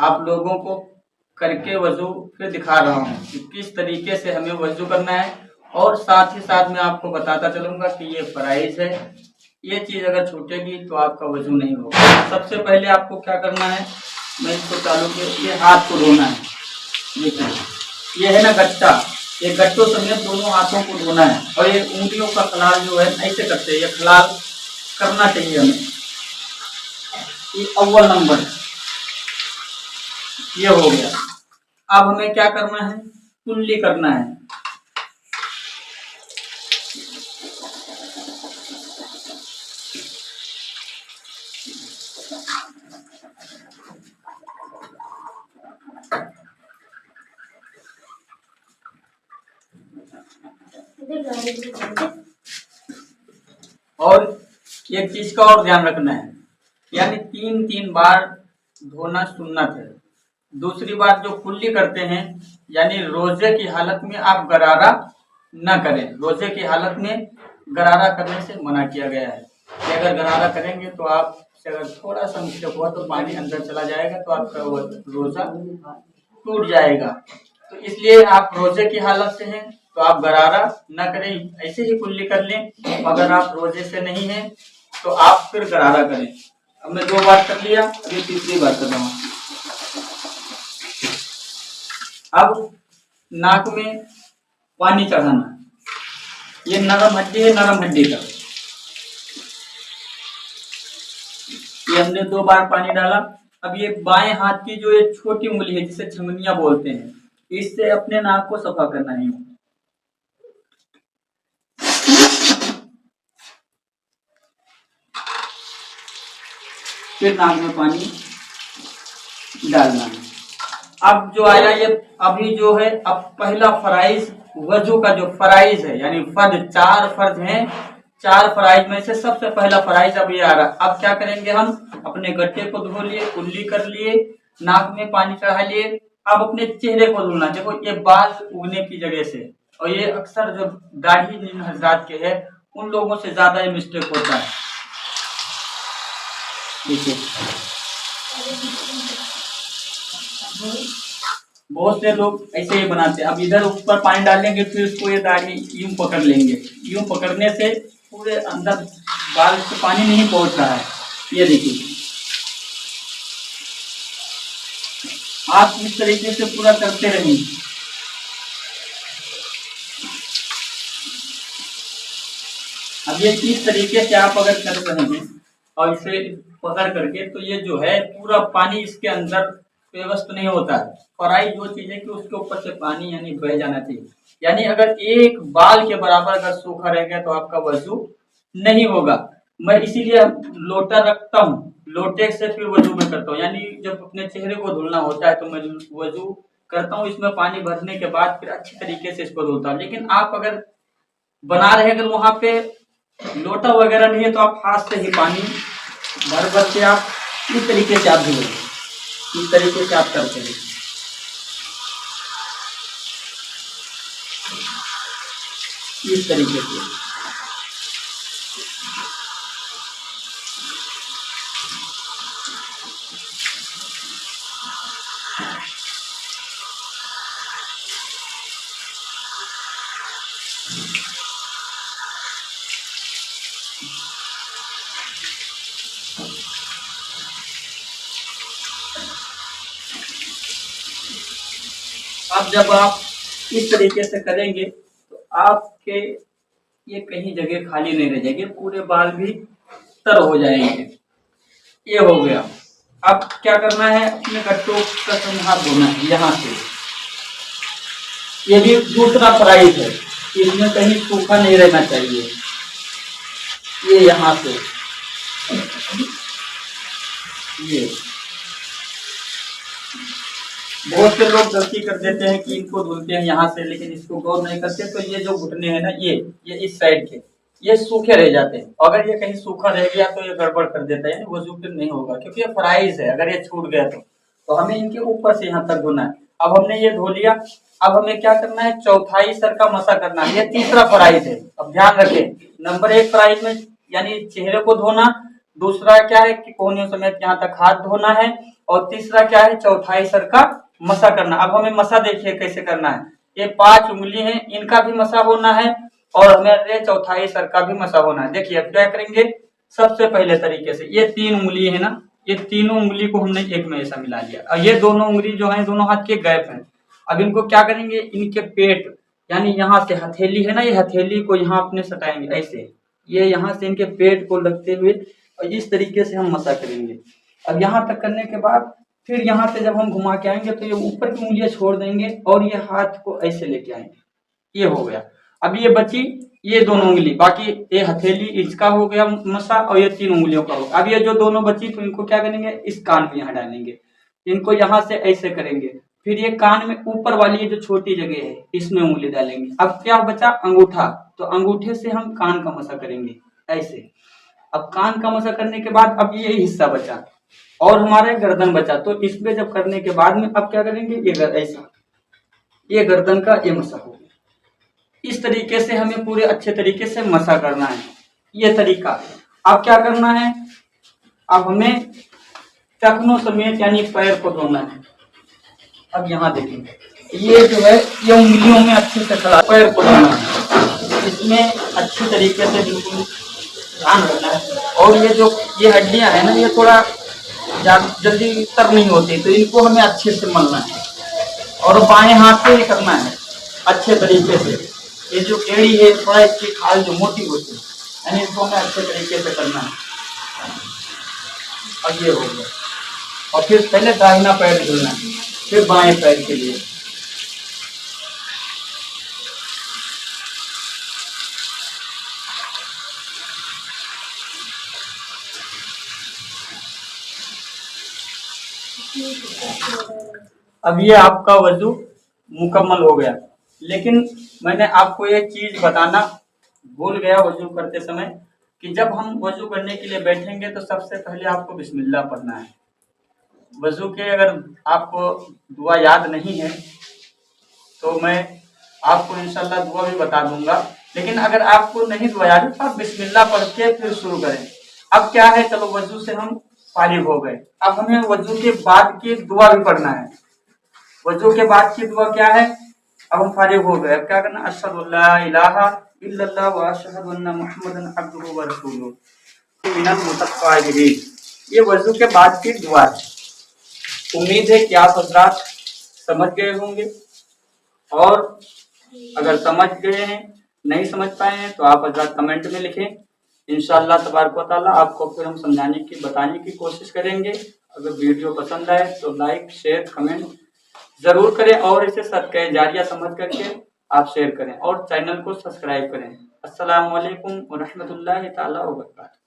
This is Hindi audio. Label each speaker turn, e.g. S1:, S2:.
S1: आप लोगों को करके वजू फिर दिखा रहा हूँ कि किस तरीके से हमें वजू करना है, और साथ ही साथ मैं आपको बताता चलूंगा कि ये फराइज है, ये चीज अगर छूटेगी तो आपका वजू नहीं होगा। सबसे पहले आपको क्या करना है, मैं इसको चालू किया, ये हाथ को धोना है। ये है ना गट्टा, ये गट्टों समेत दोनों हाथों को धोना है, और ये उंगलियों का खलाल जो है ऐसे करते हैं, ये खलाल करना चाहिए हमें। ये अव्वल नंबर ये हो गया। अब हमें क्या करना है, कुल्ली करना है। और एक चीज का और ध्यान रखना है, यानी 3 बार धोना सुन्नत है। दूसरी बात जो कुल्ली करते हैं, यानी रोजे की हालत में आप गरारा न करें। रोजे की हालत में गरारा करने से मना किया गया है कि अगर गरारा करेंगे तो आप से अगर थोड़ा सा मिस्टेक हुआ तो पानी अंदर चला जाएगा, तो आपका रोजा टूट जाएगा। तो इसलिए आप रोजे की हालत से हैं तो आप गरारा न करें, ऐसे ही कुल्ली कर लें। अगर आप रोजे से नहीं हैं तो आप फिर गरारा करें। अब मैं 2 बार कर लिया, अभी तीसरी बार कर रहा हूँ। अब नाक में पानी चढ़ाना, ये नरम हड्डी है, नरम हड्डी का। ये हमने 2 बार पानी डाला। अब ये बाएं हाथ की जो ये छोटी उंगली है जिसे छंगनिया बोलते हैं, इससे अपने नाक को सफा करना है। फिर नाक में पानी डालना है। अब जो आया ये अभी जो है, अब पहला फराइज वजू का जो फराइज है, यानी फर्ज 4 फर्ज हैं, 4 फराइज में से सबसे पहला फराइज अब ये आ रहा। अब क्या करेंगे, हम अपने गट्टे को धो लिए, कुल्ली कर लिए, नाक में पानी चढ़ा लिए। अब अपने चेहरे को धुलना। देखो ये बाल उगने की जगह से, और ये अक्सर जो दाढ़ी जिन हजरात के है उन लोगों से ज्यादा ये मिस्टेक होता है। देखिए बहुत से लोग ऐसे ही बनाते हैं। अब इधर ऊपर पानी डालेंगे, फिर इसको ये दाढ़ी यूं पकड़ लेंगे। यूं पकड़ने से पूरे अंदर बाल से पानी नहीं पहुंच रहा है। ये देखिए, आप इस तरीके से पूरा करते रहेंगे। अब ये किस तरीके से आप अगर कर रहे हैं और इसे पकड़ करके, तो ये जो है पूरा पानी इसके अंदर व्यवस्थित नहीं होता है। फराई जो चीज है कि उसके ऊपर से पानी यानी बह जाना चाहिए। यानी अगर एक बाल के बराबर अगर सूखा रह गया तो आपका वजू नहीं होगा। मैं इसीलिए लोटा रखता हूँ, लोटे से फिर वजू में करता हूँ। यानी जब अपने चेहरे को धुलना होता है तो मैं वजू करता हूँ, इसमें पानी भरने के बाद फिर अच्छी तरीके से इसको धुलता हूँ। लेकिन आप अगर बना रहे, अगर वहां पे लोटा वगैरह नहीं है तो आप हाथ से ही पानी भर भर के आप इस तरीके से आप धुलेंगे। इस तरीके से आप करते हैं। इस तरीके से अब जब आप इस तरीके से करेंगे तो आपके ये कहीं जगह खाली नहीं रह जाएगी, पूरे बाल भी तर हो जाएंगे। ये हो गया। अब क्या करना है, अपने गट्टों का संहार धोना है यहाँ से। ये भी दूसरा फ्राइज है, इसमें कहीं सूखा नहीं रहना चाहिए। ये यहाँ से ये बहुत से लोग गलती कर देते हैं कि इनको धुलते हैं यहाँ से, लेकिन इसको गौर नहीं करते। तो ये जो घुटने हैं ना, ये इस साइड के ये सूखे रह जाते हैं। अगर ये कहीं सूखा रह गया तो ये गड़बड़ कर देता है, वजू फिर नहीं होगा, क्योंकि ये फ्राइज है। अगर ये छूट गया तो हमें इनके ऊपर से यहाँ तक धोना है। अब हमने ये धो लिया। अब हमें क्या करना है, चौथाई सर का मसा करना है। ये तीसरा फ्राइज है। अब ध्यान रखें, नंबर 1 फ्राइज में यानी चेहरे को धोना, दूसरा क्या है कि कोहनियों समेत यहाँ तक हाथ धोना है, और तीसरा क्या है, चौथाई सर का मसा करना। अब हमें मसा देखिए कैसे करना है। ये 5 उंगली है, इनका भी मसा होना है और हमें चौथाई सर का भी मसा होना है। देखिए अब क्या करेंगे, सबसे पहले तरीके से ये 3 उंगली है ना, ये तीनों उंगली को हमने एक में ऐसा मिला लिया और ये दोनों उंगली जो है दोनों हाथ के गैप हैं। अब इनको क्या करेंगे, इनके पेट यानी यहाँ से हथेली है ना, ये हथेली को यहाँ अपने सटाएंगे ऐसे, ये यहाँ से इनके पेट को लगते हुए और इस तरीके से हम मसा करेंगे। अब यहाँ तक करने के बाद फिर यहाँ से जब हम घुमा के आएंगे तो ये ऊपर की उंगलियां छोड़ देंगे और ये हाथ को ऐसे लेके आएंगे, ये हो गया। अब ये बची ये दोनों उंगली, बाकी ये हथेली इसका हो गया मसा और ये 3 उंगलियों का हो। अब ये जो दोनों बची तो इनको क्या करेंगे, इस कान में यहाँ डालेंगे, इनको यहाँ से ऐसे करेंगे, फिर ये कान में ऊपर वाली ये जो छोटी जगह है इसमें उंगली डालेंगे। अब क्या बचा, अंगूठा, तो अंगूठे से हम कान का मसा करेंगे ऐसे। अब कान का मसा करने के बाद अब ये हिस्सा बचा और हमारा गर्दन बचा, तो इसमें जब करने के बाद में अब क्या करेंगे, ये ऐसा, ये गर्दन का ये मसा हो गया। इस तरीके से हमें पूरे अच्छे तरीके से मसा करना है, ये तरीका। अब क्या करना है, अब हमें टखनों समेत यानी पैर को धोना है। अब यहाँ देखेंगे, ये जो है ये उंगलियों में अच्छे से खड़ा पैर को धोना है, इसमें अच्छी तरीके से बिल्कुल ध्यान रखना है। और ये जो ये हड्डियां है ना, ये थोड़ा जल्दी तर नहीं होती, तो इनको हमें अच्छे से मलना है और बाएं हाथ से ही करना है अच्छे तरीके से। ये जो एड़ी है थोड़ा इसकी खाल जो मोटी होती है यानी इसको हमें अच्छे तरीके से करना है। अब ये हो गया और फिर पहले दाहिना पैर धुलना है, फिर बाएं पैर के लिए। अब ये आपका वजू मुकम्मल हो गया, लेकिन मैंने आपको ये चीज बताना भूल गया वजू करते समय कि जब हम वजू करने के लिए बैठेंगे तो सबसे पहले आपको बिस्मिल्लाह पढ़ना है। वजू के अगर आपको दुआ याद नहीं है तो मैं आपको इंशाल्लाह दुआ भी बता दूंगा, लेकिन अगर आपको नहीं दुआ याद है तो आप बिस्मिल्लाह पढ़ के फिर शुरू करें। अब क्या है, चलो वजू से हम फारिग हो गए, अब हमें वजू के बाद की दुआ भी पढ़ना है। वजू के बाद की दुआ क्या है, अब हम फारिग हो गए, अब क्या करना, अशहदु अल्ला इलाहा इल्लल्लाह व अशहदु अन्ना मुहम्मदन अब्दुहु व रसूलुहु मिनल मुतक़ब्बिरीन। ये वजू के बाद की दुआ है। उम्मीद है कि आप हज़रात समझ गए होंगे, और अगर समझ गए हैं, नहीं समझ पाए हैं तो आप हज़रात कमेंट में लिखें। इंशाअल्लाह तबारक व तआला आपको फिर हम समझाने की बताने की कोशिश करेंगे। अगर वीडियो पसंद आए तो लाइक शेयर कमेंट जरूर करें और इसे सदका जारिया समझ करके आप शेयर करें और चैनल को सब्सक्राइब करें। अस्सलामु अलैकुम व रहमतुल्लाहि तआला व बरकातहू।